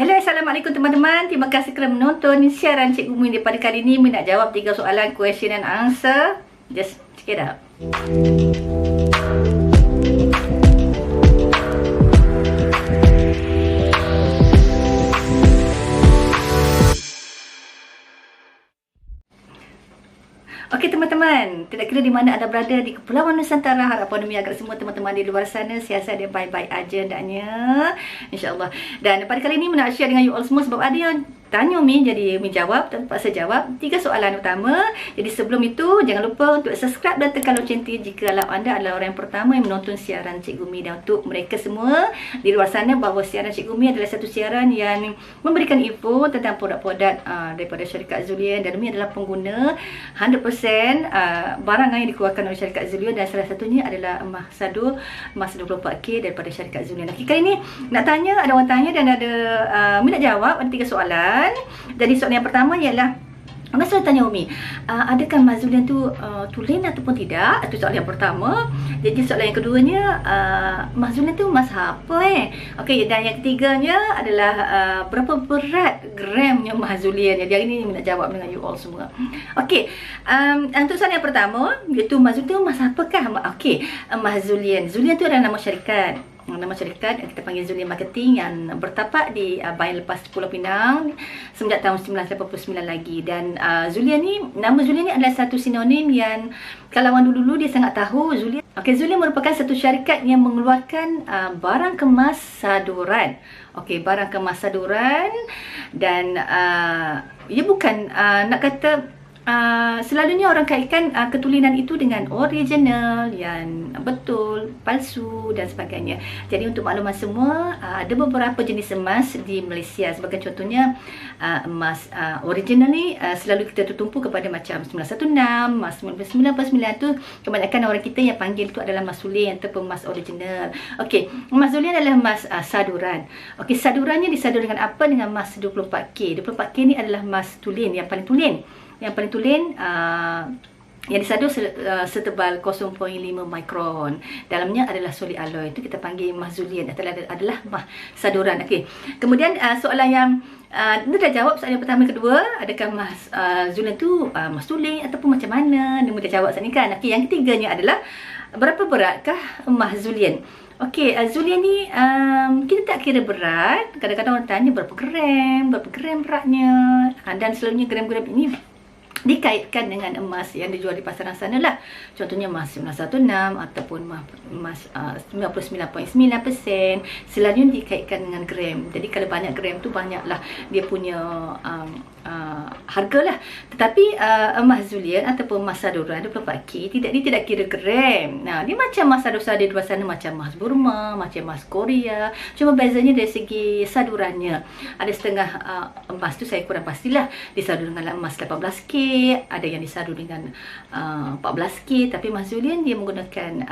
Hello, Assalamualaikum teman-teman. Terima kasih kerana menonton siaran Cikgu Umi. Pada kali ini, Umi nak jawab 3 soalan question and answer. Just check it out. Okey teman-teman, tidak kira di mana anda berada di Kepulauan Nusantara, harapan Umi agar semua teman-teman di luar sana siasat dia baik-baik aja hendaknya, insya-Allah. Dan pada kali ini Umi nak share dengan you all semua sebab ada yang tanya Umi, jadi Umi jawab, terpaksa jawab 3 soalan utama. Jadi sebelum itu jangan lupa untuk subscribe dan tekan loceng jika anda adalah orang yang pertama yang menonton siaran Cikgu Umi. Dan untuk mereka semua di luar sana bahawa siaran Cikgu Umi adalah satu siaran yang memberikan info tentang produk-produk daripada syarikat Zulian, dan Umi adalah pengguna 100% barang yang dikeluarkan oleh syarikat Zulian, dan salah satunya adalah emas sado, emas 24K daripada syarikat Zulian. Kali ini nak tanya, ada orang tanya dan ada Umi nak jawab, ada 3 soalan. Jadi soalan yang pertama ialah, orang selalu tanya Umi, adakah emas Zulian tu tulen ataupun tidak? Itu soalan yang pertama. Jadi soalan yang keduanya, emas Zulian tu emas apa Okey, dan yang ketiganya adalah berapa berat gramnya emas Zulian. Jadi hari ini Umi nak jawab dengan you all semua. Okey, untuk soalan yang pertama, iaitu emas Zulian tu emas apakah? Okey, emas Zulian. Zulian tu adalah nama syarikat. Nama syarikat yang kita panggil Zulian Marketing yang bertapak di Bayan Lepas Pulau Pinang semenjak tahun 1989 lagi. Dan Zulian ni, nama Zulian ni adalah satu sinonim yang kalau orang dulu-dulu dia sangat tahu Zulian. Okey, Zulian merupakan satu syarikat yang mengeluarkan barang kemas saduran. Okey, barang kemas saduran, dan ia bukan nak kata selalunya orang kaitkan ketulinan itu dengan original, yang betul, palsu dan sebagainya. Jadi untuk maklumat semua, ada beberapa jenis emas di Malaysia. Sebagai contohnya, emas original ni selalu kita tertumpu kepada macam 916, emas 99.9 tu kebanyakan orang kita yang panggil tu adalah emas Zulian ataupun emas original. Okey, emas Zulian adalah emas saduran. Okey, sadurannya disadur dengan apa? Dengan emas 24K. 24K ni adalah emas tulen, yang paling tulen. Yang paling tulen, yang disadur setebal 0.5 mikron. Dalamnya adalah solid alloy. Itu kita panggil emas Zulian, adalah emas saduran. Okey. Kemudian soalan yang dia dah jawab soalan yang pertama, kedua, adakah emas Zulian tu emas tulen ataupun macam mana? Dia dah jawab soalan ni kan. Okey, yang ketiganya adalah berapa beratkah emas Zulian? Okey, Zulian ni kita tak kira berat. Kadang-kadang orang tanya berapa gram beratnya. Dan selalunya gram-gram ini dikaitkan dengan emas yang dijual di pasaran sana lah. Contohnya emas 916 ataupun emas 99.9%. Selalunya dikaitkan dengan gram. Jadi kalau banyak gram tu banyaklah dia punya harga lah. Tetapi emas Zulian ataupun emas saduran 24K dia tidak kira gram. Nah, dia macam emas sadur-sadur di luar sana, macam emas Burma, macam emas Korea. Cuma bezanya dari segi sadurannya. Ada setengah emas tu saya kurang pastilah disadur dengan emas 18K, ada yang disadu dengan 14K. Tapi emas Zulian dia menggunakan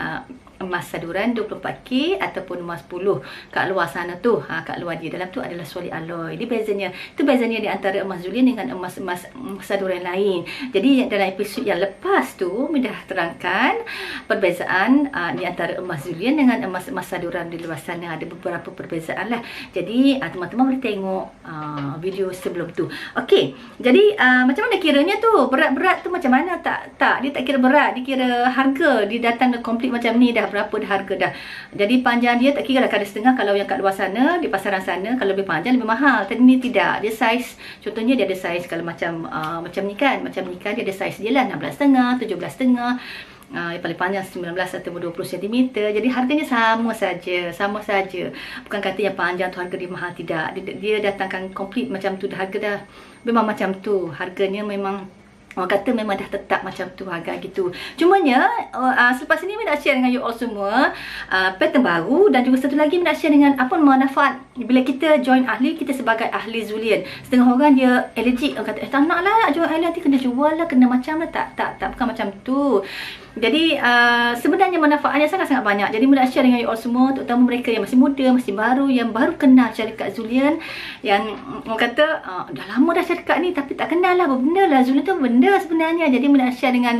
emas saduran 24K ataupun emas 10 kat luar sana tu. Kat luar dia, dalam tu adalah solid alloy. Itu bezanya di antara emas Zulian dengan emas saduran lain. Jadi dalam episod yang lepas tu dah terangkan perbezaan di antara emas Zulian dengan emas saduran di luar sana. Ada beberapa perbezaan lah. Jadi teman-teman boleh tengok video sebelum tu. Okey, jadi macam mana kiranya tu? Berat tu macam mana? Tak, dia tak kira berat, dia kira harga. Dia datang komplit macam ni dah, berapa dah harga dah. Jadi panjang dia tak kira lah, kadar setengah. Kalau yang kat luar sana, di pasaran sana, kalau lebih panjang lebih mahal. Tapi ni tidak, dia saiz. Contohnya dia ada saiz kalau macam ni kan, dia ada saiz dia lah 16,5, 17,5. Yang paling panjang 19 atau 20 cm. Jadi harganya sama saja. Bukan kata yang panjang tu harga dia mahal, tidak. Dia datangkan komplit macam tu dah, harga dah memang macam tu. Harganya memang orang kata memang dah tetap macam tu, harga gitu. Cumanya selepas ini saya nak share dengan you all semua pattern baru, dan juga satu lagi saya nak share dengan apa manfaat bila kita join ahli, kita sebagai ahli Zulian. Setengah orang dia allergic, orang kata tak nak lah join ahli, nanti kena jual lah, kena macam lah. Tak, bukan macam tu. Jadi sebenarnya manfaatnya sangat-sangat banyak. Jadi saya nak share dengan you all semua, terutama mereka yang masih muda, masih baru, yang baru kenal syarikat Zulian, yang orang kata dah lama dah syarikat ni tapi tak kenal lah apa benda lah Zulian tu, benda sebenarnya. Jadi saya nak share dengan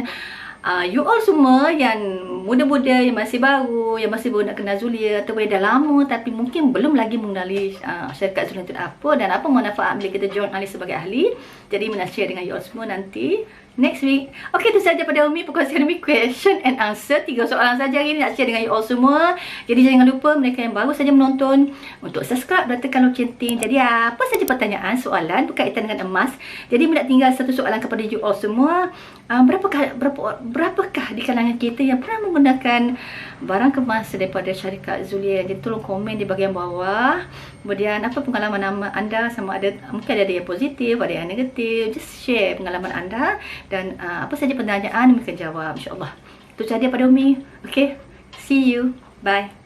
You all semua yang muda-muda, yang masih baru, yang masih baru nak kenal Zulia, atau yang dah lama tapi mungkin belum lagi mengenali syarikat Zulia itu apa dan apa manfaat bila kita join ahli sebagai ahli. Jadi Mina share dengan you all semua nanti next week. Okay, itu saja pada Umi Pukul Akademi question and answer. 3 soalan saja hari ni nak share dengan you all semua. Jadi jangan lupa mereka yang baru saja menonton untuk subscribe dan tekan lonceng. Jadi apa saja pertanyaan, soalan berkaitan dengan emas. Jadi Umi nak tinggal satu soalan kepada you all semua. Berapakah di kalangan kita yang pernah menggunakan barang kemas daripada syarikat Zulia? Jadi tolong komen di bahagian bawah. Kemudian apa pengalaman anda, sama ada mungkin ada yang positif, ada yang negatif. Just share pengalaman anda dan apa saja pertanyaan Umi akan jawab, insya-Allah. Itu saja pada Umi. Okay, see you, bye.